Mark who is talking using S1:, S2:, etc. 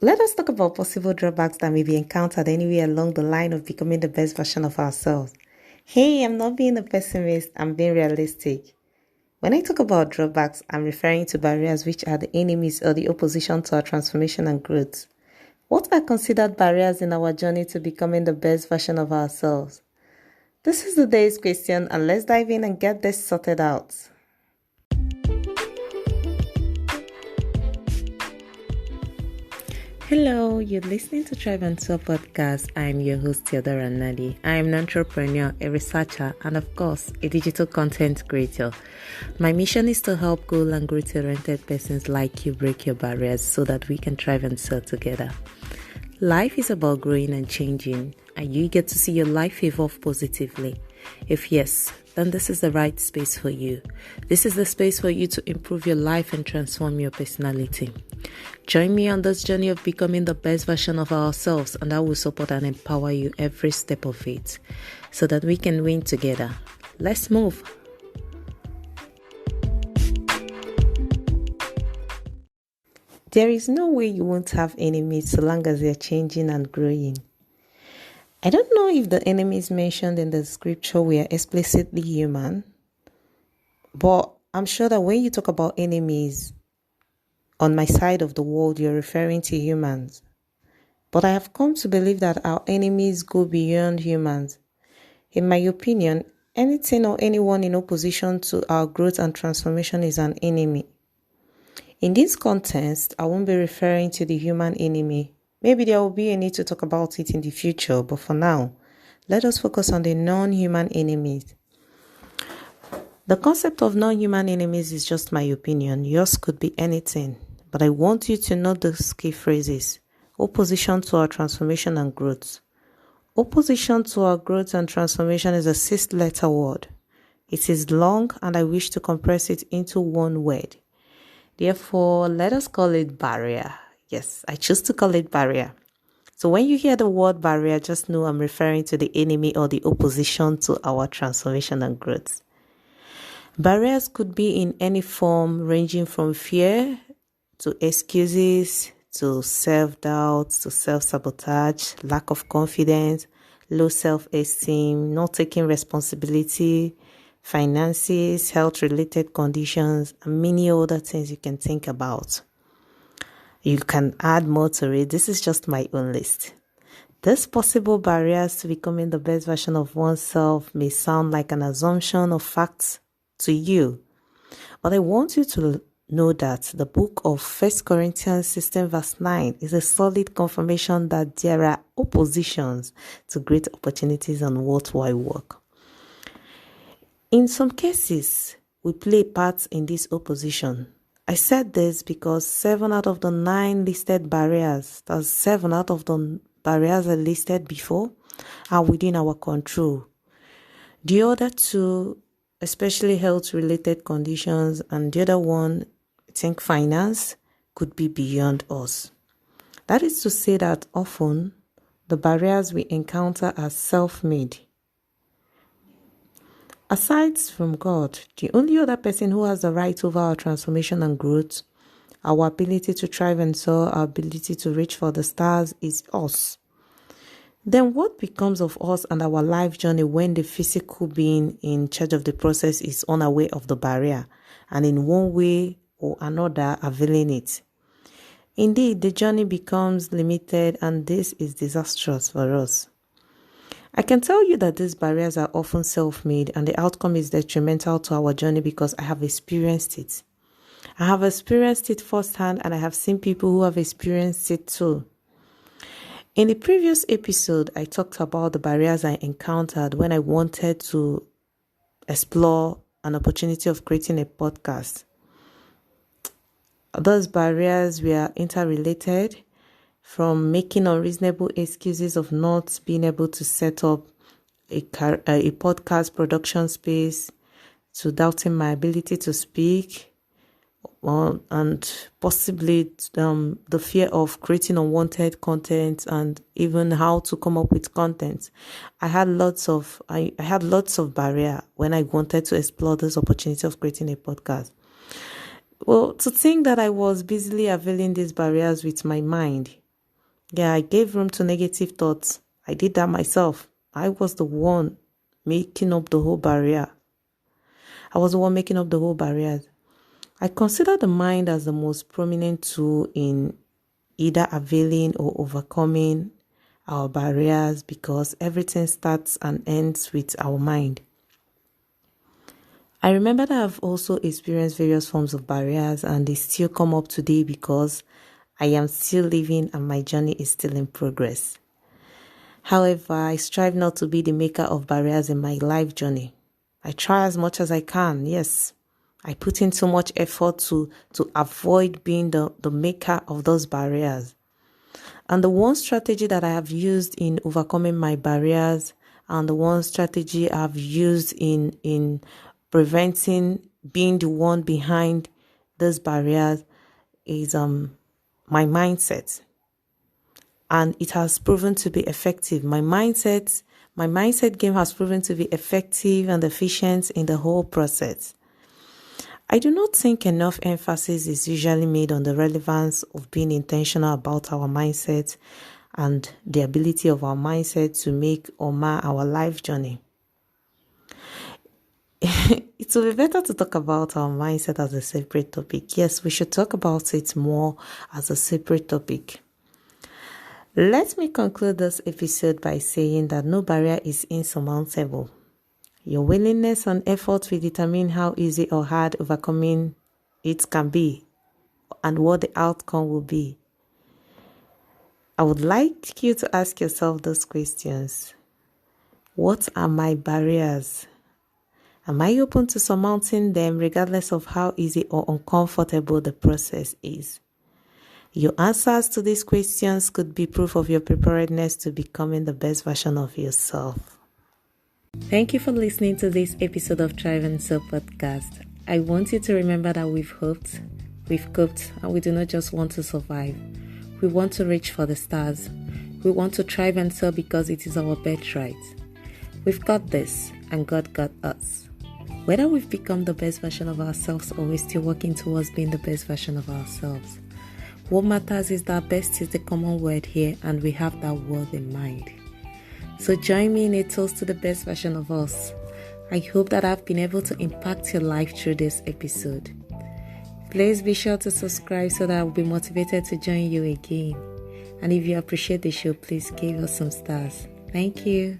S1: Let us talk about possible drawbacks that may be encountered anywhere along the line of becoming the best version of ourselves. Hey, I'm not being a pessimist, I'm being realistic. When I talk about drawbacks, I'm referring to barriers which are the enemies or the opposition to our transformation and growth. What are considered barriers in our journey to becoming the best version of ourselves? This is the day's question, and let's dive in and get this sorted out. Hello, you're listening to Thrive and Soar Podcast. I'm your host, Theodora Nadi. I'm an entrepreneur, a researcher, and of course, a digital content creator. My mission is to help goal and growth-oriented persons like you break your barriers so that we can thrive and soar together. Life is about growing and changing, and you get to see your life evolve positively. If yes, then this is the right space for you. This is the space for you to improve your life and transform your personality. Join me on this journey of becoming the best version of ourselves, and I will support and empower you every step of it so that we can win together. Let's move. There is no way you won't have enemies so long as they're changing and growing. I don't know if the enemies mentioned in the scripture were explicitly human, but I'm sure that when you talk about enemies, on my side of the world, you're referring to humans. But I have come to believe that our enemies go beyond humans. In my opinion, anything or anyone in opposition to our growth and transformation is an enemy. In this context, I won't be referring to the human enemy. Maybe there will be a need to talk about it in the future, but for now, let us focus on the non-human enemies. The concept of non-human enemies is just my opinion. Yours could be anything, but I want you to know these key phrases. Opposition to our transformation and growth. Opposition to our growth and transformation is a 6-letter word. It is long, and I wish to compress it into one word. Therefore, let us call it barrier. Yes, I choose to call it barrier. So when you hear the word barrier, just know I'm referring to the enemy or the opposition to our transformation and growth. Barriers could be in any form, ranging from fear to excuses to self-doubt to self-sabotage, lack of confidence, low self-esteem, not taking responsibility, finances, health-related conditions, and many other things you can think about. You can add more to it. This is just my own list. These possible barriers to becoming the best version of oneself may sound like an assumption of facts to you, but I want you to know that the book of 1 Corinthians 16 verse 9 is a solid confirmation that there are oppositions to great opportunities and worthwhile work. In some cases, we play parts in this opposition. I said this because 7 out of the 9 listed barriers, that's 7 out of the barriers I listed before, are within our control. The other 2, especially health-related conditions, and the other one, I think finance, could be beyond us. That is to say that often the barriers we encounter are self-made. Aside from God, the only other person who has the right over our transformation and growth, our ability to thrive and soar, our ability to reach for the stars is us. Then what becomes of us and our life journey when the physical being in charge of the process is unaware of the barrier and in one way or another availing it? Indeed, the journey becomes limited, and this is disastrous for us. I can tell you that these barriers are often self-made, and the outcome is detrimental to our journey because I have experienced it. I have experienced it firsthand, and I have seen people who have experienced it too. In the previous episode, I talked about the barriers I encountered when I wanted to explore an opportunity of creating a podcast. Those barriers were interrelated, from making unreasonable excuses of not being able to set up a podcast production space, to doubting my ability to speak, and possibly the fear of creating unwanted content and even how to come up with content. I had lots of barrier when I wanted to explore this opportunity of creating a podcast. Well, to think that I was busily availing these barriers with my mind, Yeah, I gave room to negative thoughts. I did that myself. I was the one making up the whole barrier. I consider the mind as the most prominent tool in either availing or overcoming our barriers because everything starts and ends with our mind. I remember that I've also experienced various forms of barriers and they still come up today because I am still living and my journey is still in progress. However, I strive not to be the maker of barriers in my life journey. I try as much as I can, yes. I put in so much effort to avoid being the maker of those barriers. And the one strategy that I have used in overcoming my barriers and the one strategy I've used in preventing being the one behind those barriers is my mindset. And it has proven to be effective. My mindset game has proven to be effective and efficient in the whole process. I do not think enough emphasis is usually made on the relevance of being intentional about our mindset and the ability of our mindset to make or mar our life journey. It will be better to talk about our mindset as a separate topic. Yes, we should talk about it more as a separate topic. Let me conclude this episode by saying that no barrier is insurmountable. Your willingness and effort will determine how easy or hard overcoming it can be and what the outcome will be. I would like you to ask yourself those questions. What are my barriers? Am I open to surmounting them regardless of how easy or uncomfortable the process is? Your answers to these questions could be proof of your preparedness to becoming the best version of yourself. Thank you for listening to this episode of Thrive and Soar Podcast. I want you to remember that we've hoped, we've coped, and we do not just want to survive. We want to reach for the stars. We want to thrive and soar because it is our birthright. We've got this, and God got us. Whether we've become the best version of ourselves or we're still working towards being the best version of ourselves, what matters is that best is the common word here and we have that word in mind. So join me in a toast to the best version of us. I hope that I've been able to impact your life through this episode. Please be sure to subscribe so that I'll be motivated to join you again. And if you appreciate the show, please give us some stars. Thank you.